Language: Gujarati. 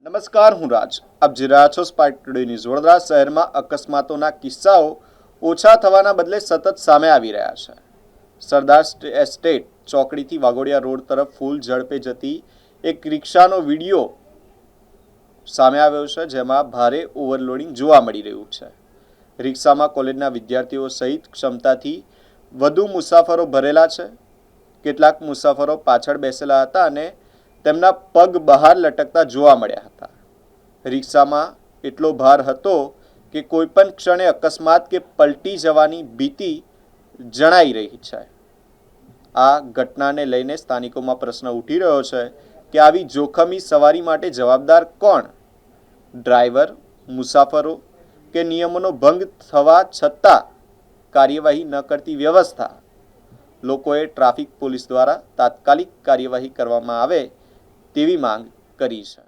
નમસ્કાર, હું રાજ. આપ જોઈ રહ્યા છો સ્પાર્ક ટુડે ન્યૂઝ. વડોદરા શહેરમાં અકસ્માતોના કિસ્સાઓ ઓછા થવાના બદલે સતત સામે આવી રહ્યા છે. સરદાર એસ્ટેટ ચોકડીથી વાઘોડિયા રોડ તરફ ફૂલ ઝડપે જતી એક રિક્ષાનો વિડીયો સામે આવ્યો છે, જેમાં ભારે ઓવરલોડિંગ જોવા મળી રહ્યું છે. રિક્ષામાં કોલેજના વિદ્યાર્થીઓ સહિત ક્ષમતાથી વધુ મુસાફરો ભરેલા છે. કેટલાક મુસાફરો પાછળ બેસેલા હતા અને તેમના પગ બહાર લટકતા જોવા મળ્યા હતા. રિક્ષામાં એટલો ભાર હતો કે કોઈ પણ ક્ષણે અકસ્માત કે પલટી જવાની ભીતિ જણાઈ રહી છે. આ ઘટનાને લઈને સ્થાનિકોમાં પ્રશ્ન ઉઠી રહ્યો છે કે આવી જોખમી સવારી માટે જવાબદાર કોણ? ડ્રાઈવર, મુસાફરો કે નિયમોનો ભંગ થવા છતાં કાર્યવાહી ન કરતી વ્યવસ્થા? લોકોએ ટ્રાફિક પોલીસ દ્વારા તાત્કાલિક કાર્યવાહી કરવામાં આવે તેવી માંગ કરી છે.